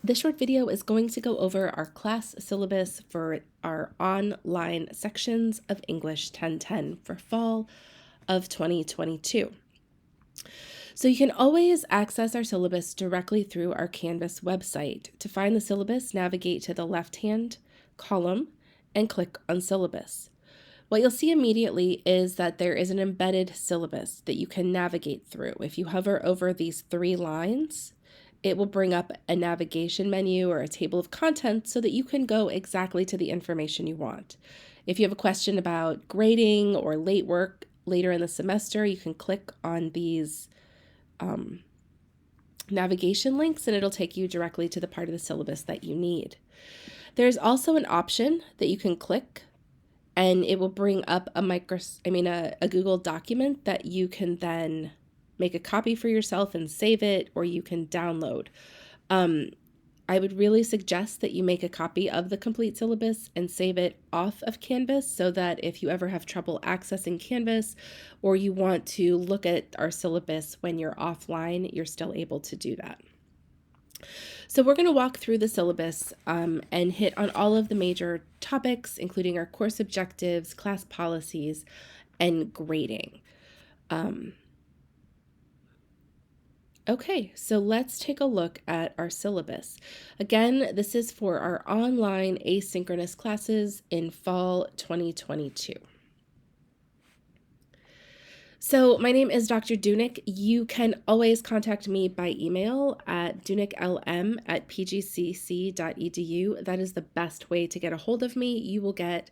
This short video is going to go over our class syllabus for our online sections of English 1010 for fall of 2022. So you can always access our syllabus directly through our Canvas website. To find the syllabus, navigate to the left-hand column and click on Syllabus. What you'll see immediately is that there is an embedded syllabus that you can navigate through. If you hover over these three lines, it will bring up a navigation menu or a table of contents so that you can go exactly to the information you want. If you have a question about grading or late work later in the semester, you can click on these navigation links and it'll take you directly to the part of the syllabus that you need. There's also an option that you can click and it will bring up a Google document that you can then make a copy for yourself and save it, or you can download. I would really suggest that you make a copy of the complete syllabus and save it off of Canvas so that if you ever have trouble accessing Canvas or you want to look at our syllabus when you're offline, you're still able to do that. So we're going to walk through the syllabus and hit on all of the major topics, including our course objectives, class policies, and grading. Okay, so let's take a look at our syllabus. Again, this is for our online asynchronous classes in fall 2022. So my name is Dr. Dunick. You can always contact me by email at dunicklm@pgcc.edu. That is the best way to get a hold of me. You will get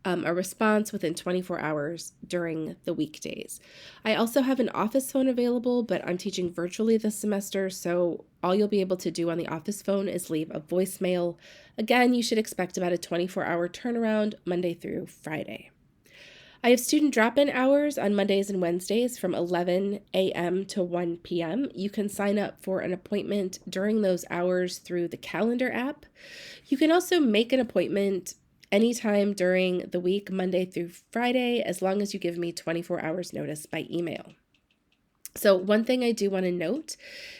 a response within 24 hours during the weekdays. I also have an office phone available, but I'm teaching virtually this semester, so all you'll be able to do on the office phone is leave a voicemail. Again, you should expect about a 24-hour turnaround Monday through Friday. I have student drop-in hours on Mondays and Wednesdays from 11 a.m. to 1 p.m. You can sign up for an appointment during those hours through the calendar app. You can also make an appointment anytime during the week, Monday through Friday, as long as you give me 24 hours notice by email. So one thing I do want to note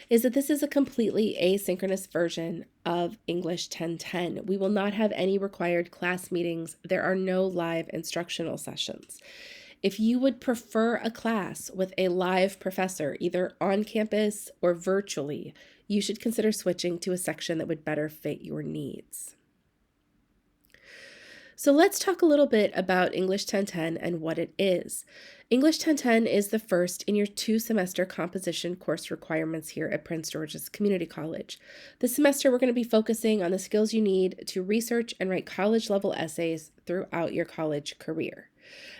is that this is a completely asynchronous version of English 1010. We will not have any required class meetings. There are no live instructional sessions. If you would prefer a class with a live professor, either on campus or virtually, you should consider switching to a section that would better fit your needs. So let's talk a little bit about English 1010 and what it is. English 1010 is the first in your 2-semester composition course requirements here at Prince George's Community College. This semester, we're going to be focusing on the skills you need to research and write college-level essays throughout your college career.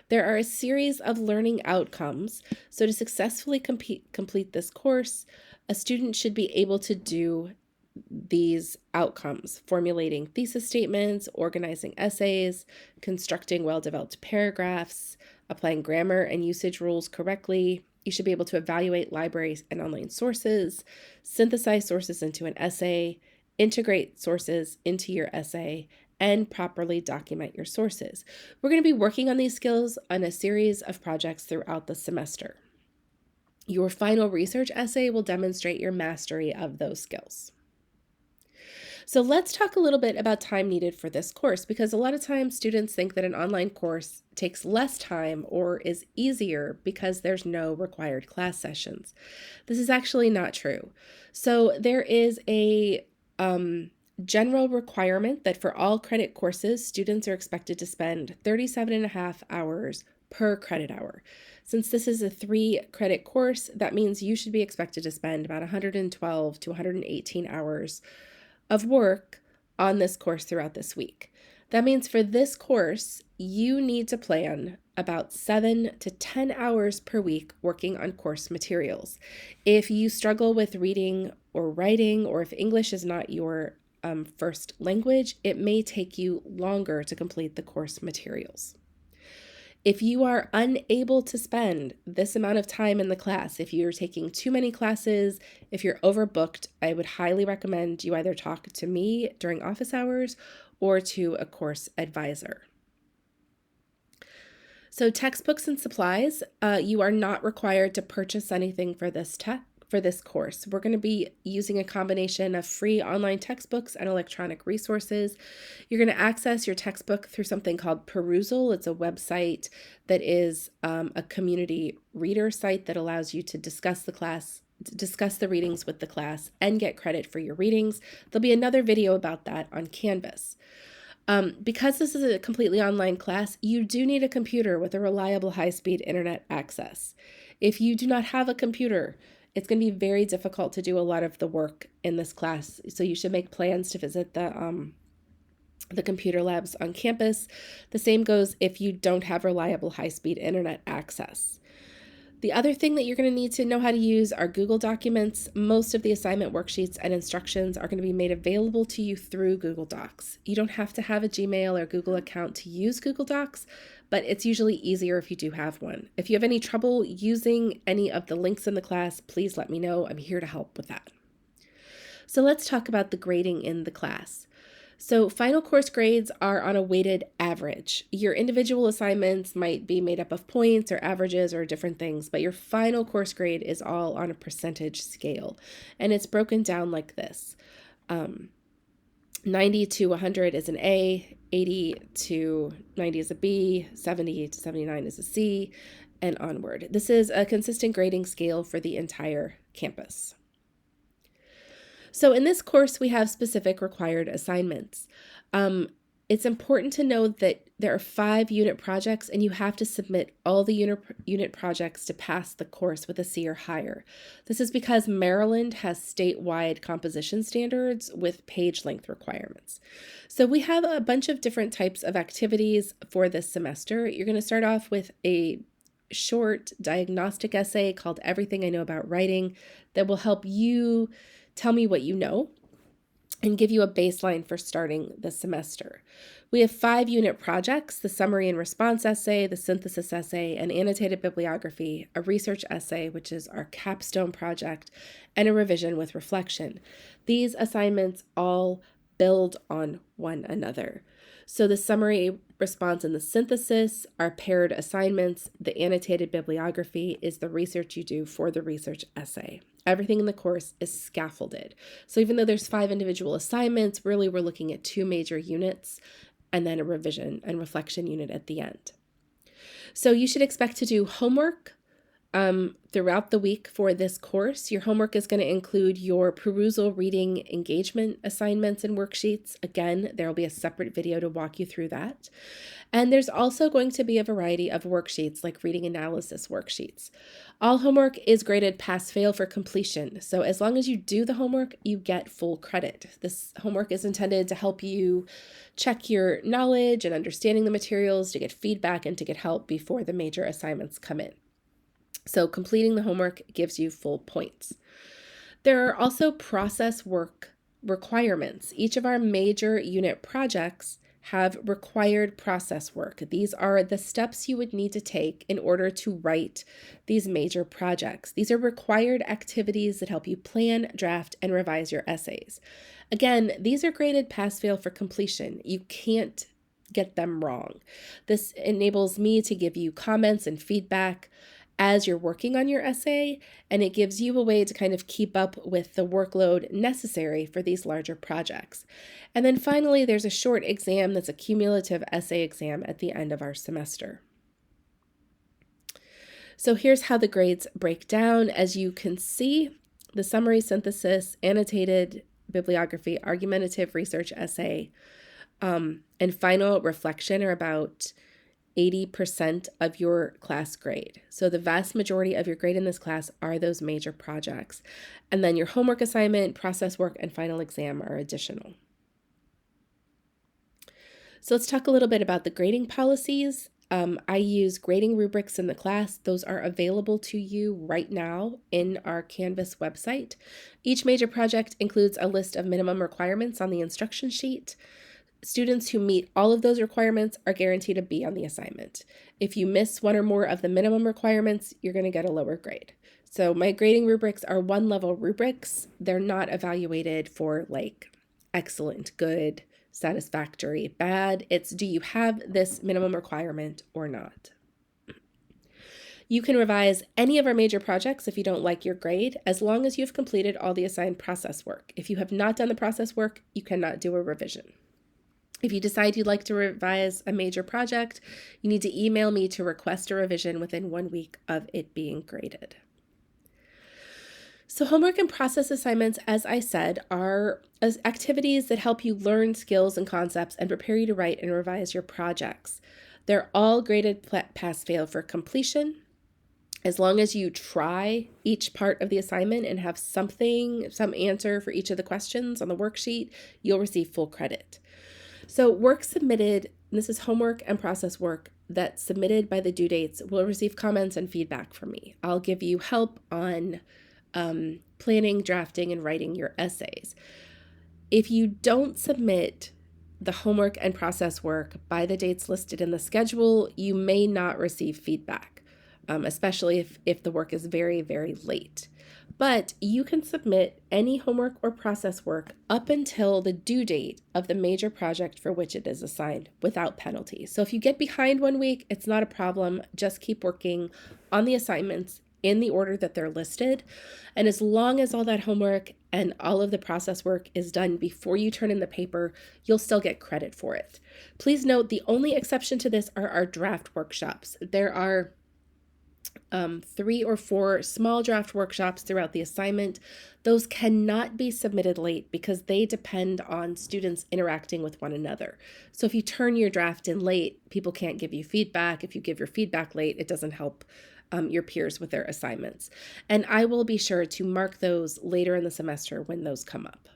There are a series of learning outcomes, so to successfully complete this course, a student should be able to do these outcomes: formulating thesis statements, organizing essays, constructing well-developed paragraphs, applying grammar and usage rules correctly. You should be able to evaluate libraries and online sources, synthesize sources into an essay, integrate sources into your essay, and properly document your sources. We're going to be working on these skills on a series of projects throughout the semester. Your final research essay will demonstrate your mastery of those skills. So let's talk a little bit about time needed for this course, because a lot of times students think that an online course takes less time or is easier because there's no required class sessions. This is actually not true. So there is a general requirement that for all credit courses, students are expected to spend 37.5 hours per credit hour. Since this is a 3-credit course, that means you should be expected to spend about 112 to 118 hours of work on this course throughout this week. That means for this course, you need to plan about 7 to 10 hours per week working on course materials. If you struggle with reading or writing, or if English is not your first language, it may take you longer to complete the course materials. If you are unable to spend this amount of time in the class, if you're taking too many classes, if you're overbooked, I would highly recommend you either talk to me during office hours or to a course advisor. So textbooks and supplies, you are not required to purchase anything for this for this course. We're going to be using a combination of free online textbooks and electronic resources. You're going to access your textbook through something called Perusal. It's a website that is a community reader site that allows you to discuss the readings with the class and get credit for your readings. There'll be another video about that on Canvas. Because this is a completely online class, you do need a computer with a reliable high-speed internet access. If you do not have a computer, it's going to be very difficult to do a lot of the work in this class. So you should make plans to visit the computer labs on campus. The same goes if you don't have reliable high-speed internet access. The other thing that you're going to need to know how to use are Google Documents. Most of the assignment worksheets and instructions are going to be made available to you through Google Docs. You don't have to have a Gmail or Google account to use Google Docs, but it's usually easier if you do have one. If you have any trouble using any of the links in the class, please let me know. I'm here to help with that. So let's talk about the grading in the class. So final course grades are on a weighted average. Your individual assignments might be made up of points or averages or different things, but your final course grade is all on a percentage scale. And it's broken down like this. 90 to 100 is an A, 80 to 90 is a B, 70 to 79 is a C, and onward. This is a consistent grading scale for the entire campus. So in this course, we have specific required assignments. It's important to know that there are 5 unit projects, and you have to submit all the unit projects to pass the course with a C or higher. This is because Maryland has statewide composition standards with page length requirements. So we have a bunch of different types of activities for this semester. You're going to start off with a short diagnostic essay called Everything I Know About Writing that will help you tell me what you know and give you a baseline for starting the semester. We have 5 unit projects: the summary and response essay, the synthesis essay, an annotated bibliography, a research essay, which is our capstone project, and a revision with reflection. These assignments all build on one another. So the summary, response, and the synthesis are paired assignments. The annotated bibliography is the research you do for the research essay. Everything in the course is scaffolded. So even though there's 5 individual assignments, really we're looking at 2 major units and then a revision and reflection unit at the end. So you should expect to do homework throughout the week for this course. Your homework is going to include your perusal, reading, engagement assignments and worksheets. Again, there will be a separate video to walk you through that. And there's also going to be a variety of worksheets like reading analysis worksheets. All homework is graded pass-fail for completion. So as long as you do the homework, you get full credit. This homework is intended to help you check your knowledge and understanding the materials, to get feedback and to get help before the major assignments come in. So completing the homework gives you full points. There are also process work requirements. Each of our major unit projects have required process work. These are the steps you would need to take in order to write these major projects. These are required activities that help you plan, draft, and revise your essays. Again, these are graded pass-fail for completion. You can't get them wrong. This enables me to give you comments and feedback as you're working on your essay, and it gives you a way to kind of keep up with the workload necessary for these larger projects. And then finally, there's a short exam that's a cumulative essay exam at the end of our semester. So here's how the grades break down. As you can see, the summary, synthesis, annotated bibliography, argumentative research essay, and final reflection are about 80% of your class grade. So the vast majority of your grade in this class are those major projects. And then your homework assignment, process work, and final exam are additional. So let's talk a little bit about the grading policies. I use grading rubrics in the class. Those are available to you right now in our Canvas website. Each major project includes a list of minimum requirements on the instruction sheet. Students who meet all of those requirements are guaranteed a B on the assignment. If you miss one or more of the minimum requirements, you're going to get a lower grade. So my grading rubrics are 1-level rubrics. They're not evaluated for like excellent, good, satisfactory, bad. It's, do you have this minimum requirement or not? You can revise any of our major projects if you don't like your grade, as long as you've completed all the assigned process work. If you have not done the process work, you cannot do a revision. If you decide you'd like to revise a major project, you need to email me to request a revision within 1 week of it being graded. So homework and process assignments, as I said, are activities that help you learn skills and concepts and prepare you to write and revise your projects. They're all graded pass-fail for completion. As long as you try each part of the assignment and have some answer for each of the questions on the worksheet, you'll receive full credit. So work submitted, and this is homework and process work that's submitted by the due dates, will receive comments and feedback from me. I'll give you help on planning, drafting, and writing your essays. If you don't submit the homework and process work by the dates listed in the schedule, you may not receive feedback, especially if the work is very, very late. But you can submit any homework or process work up until the due date of the major project for which it is assigned without penalty. So if you get behind 1 week, it's not a problem. Just keep working on the assignments in the order that they're listed. And as long as all that homework and all of the process work is done before you turn in the paper, you'll still get credit for it. Please note the only exception to this are our draft workshops. There are 3 or 4 small draft workshops throughout the assignment. Those cannot be submitted late because they depend on students interacting with one another. So if you turn your draft in late, people can't give you feedback. If you give your feedback late, it doesn't help your peers with their assignments. And I will be sure to mark those later in the semester when those come up.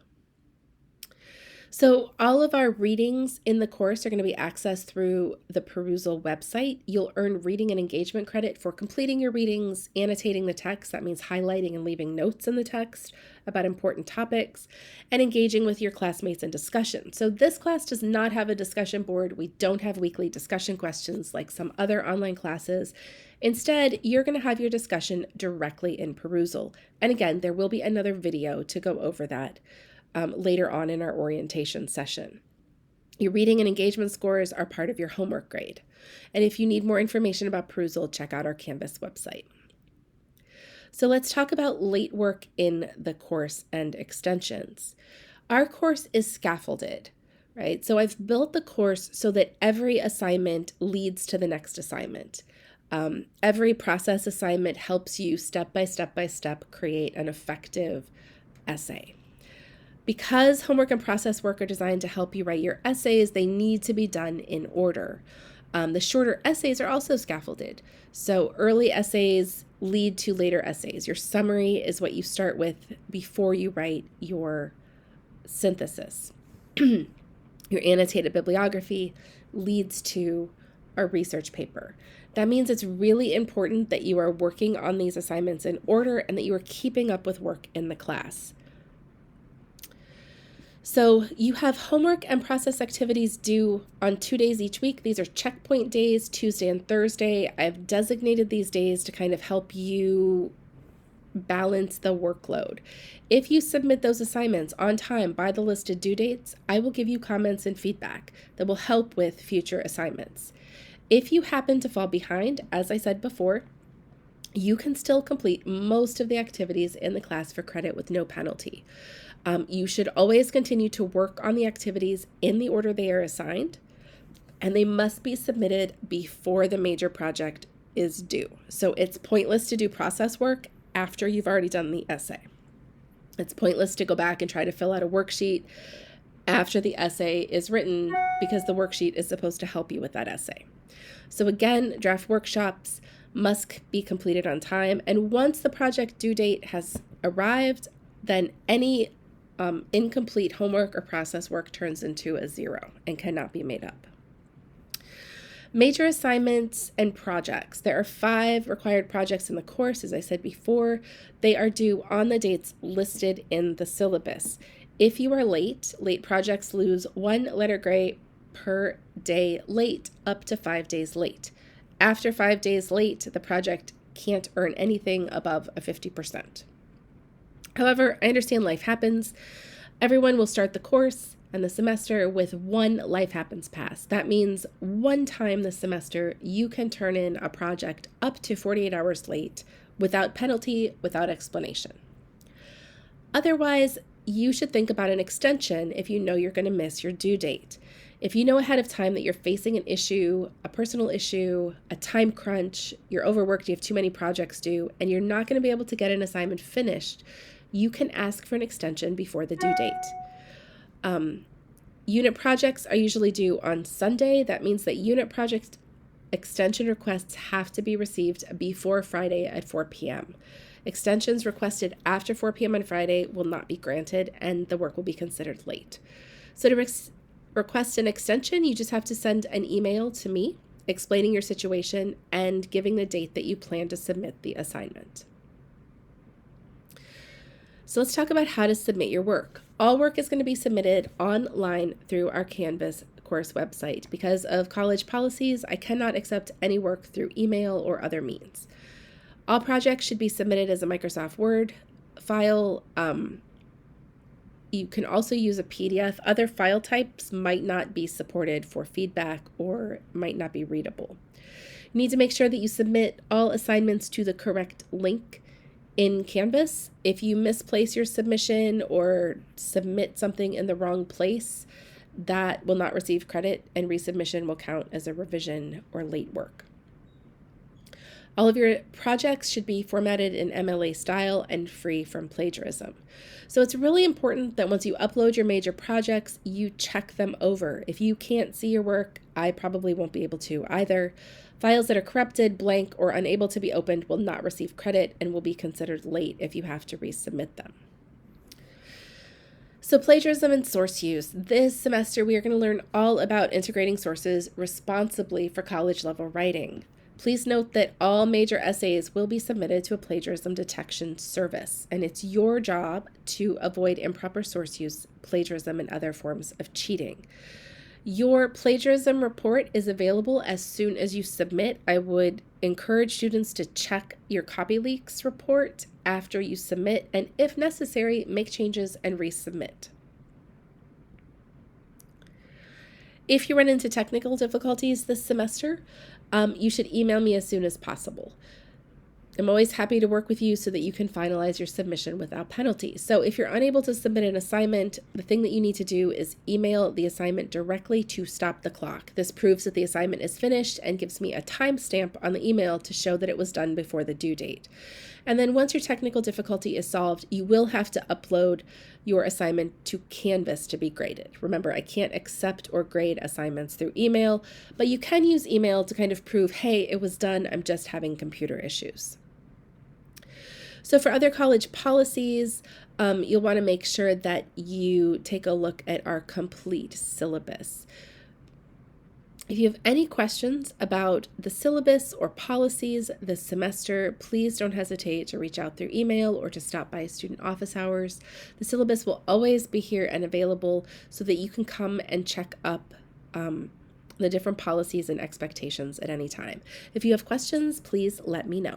So all of our readings in the course are going to be accessed through the Perusal website. You'll earn reading and engagement credit for completing your readings, annotating the text, that means highlighting and leaving notes in the text about important topics, and engaging with your classmates in discussion. So this class does not have a discussion board. We don't have weekly discussion questions like some other online classes. Instead, you're going to have your discussion directly in Perusal. And again, there will be another video to go over that later on in our orientation session. Your reading and engagement scores are part of your homework grade. And if you need more information about Perusal, check out our Canvas website. So let's talk about late work in the course and extensions. Our course is scaffolded, right? So I've built the course so that every assignment leads to the next assignment. Every process assignment helps you step by step create an effective essay. Because homework and process work are designed to help you write your essays, they need to be done in order. The shorter essays are also scaffolded. So early essays lead to later essays. Your summary is what you start with before you write your synthesis. Your annotated bibliography leads to a research paper. That means it's really important that you are working on these assignments in order and that you are keeping up with work in the class. So you have homework and process activities due on 2 days each week. These are checkpoint days, Tuesday and Thursday. I've designated these days to kind of help you balance the workload. If you submit those assignments on time by the listed due dates, I will give you comments and feedback that will help with future assignments. If you happen to fall behind, as I said before, you can still complete most of the activities in the class for credit with no penalty. You should always continue to work on the activities in the order they are assigned, and they must be submitted before the major project is due. So it's pointless to do process work after you've already done the essay. It's pointless to go back and try to fill out a worksheet after the essay is written because the worksheet is supposed to help you with that essay. So again, draft workshops must be completed on time, and once the project due date has arrived, then any incomplete homework or process work turns into a 0 and cannot be made up. Major assignments and projects. There are 5 required projects in the course, as I said before. They are due on the dates listed in the syllabus. If you are late projects lose 1 letter grade per day late, up to 5 days late. After 5 days late, the project can't earn anything above a 50%. However, I understand life happens. Everyone will start the course and the semester with one Life Happens Pass. That means one time this semester, you can turn in a project up to 48 hours late without penalty, without explanation. Otherwise, you should think about an extension if you know you're going to miss your due date. If you know ahead of time that you're facing an issue, a personal issue, a time crunch, you're overworked, you have too many projects due, and you're not going to be able to get an assignment finished, you can ask for an extension before the due date. Unit projects are usually due on Sunday. That means that unit project extension requests have to be received before Friday at 4 p.m. Extensions requested after 4 p.m. on Friday will not be granted, and the work will be considered late. So to request an extension, you just have to send an email to me explaining your situation and giving the date that you plan to submit the assignment. So let's talk about how to submit your work. All work is going to be submitted online through our Canvas course website. Because of college policies, I cannot accept any work through email or other means. All projects should be submitted as a Microsoft Word file. You can also use a PDF. Other file types might not be supported for feedback or might not be readable. You need to make sure that you submit all assignments to the correct link in Canvas. If you misplace your submission or submit something in the wrong place, that will not receive credit, and resubmission will count as a revision or late work. All of your projects should be formatted in MLA style and free from plagiarism. So it's really important that once you upload your major projects, you check them over. If you can't see your work, I probably won't be able to either. Files that are corrupted, blank, or unable to be opened will not receive credit and will be considered late if you have to resubmit them. So plagiarism and source use. This semester, we are going to learn all about integrating sources responsibly for college-level writing. Please note that all major essays will be submitted to a plagiarism detection service, and it's your job to avoid improper source use, plagiarism, and other forms of cheating. Your plagiarism report is available as soon as you submit. I would encourage students to check your copy leaks report after you submit, and if necessary, make changes and resubmit. If you run into technical difficulties this semester, you should email me as soon as possible. I'm always happy to work with you so that you can finalize your submission without penalty. So if you're unable to submit an assignment, the thing that you need to do is email the assignment directly to Stop the Clock. This proves that the assignment is finished and gives me a timestamp on the email to show that it was done before the due date. And then once your technical difficulty is solved, you will have to upload your assignment to Canvas to be graded. Remember, I can't accept or grade assignments through email, but you can use email to kind of prove, hey, it was done, I'm just having computer issues. So for other college policies, you'll want to make sure that you take a look at our complete syllabus. If you have any questions about the syllabus or policies this semester, please don't hesitate to reach out through email or to stop by student office hours. The syllabus will always be here and available so that you can come and check up the different policies and expectations at any time. If you have questions, please let me know.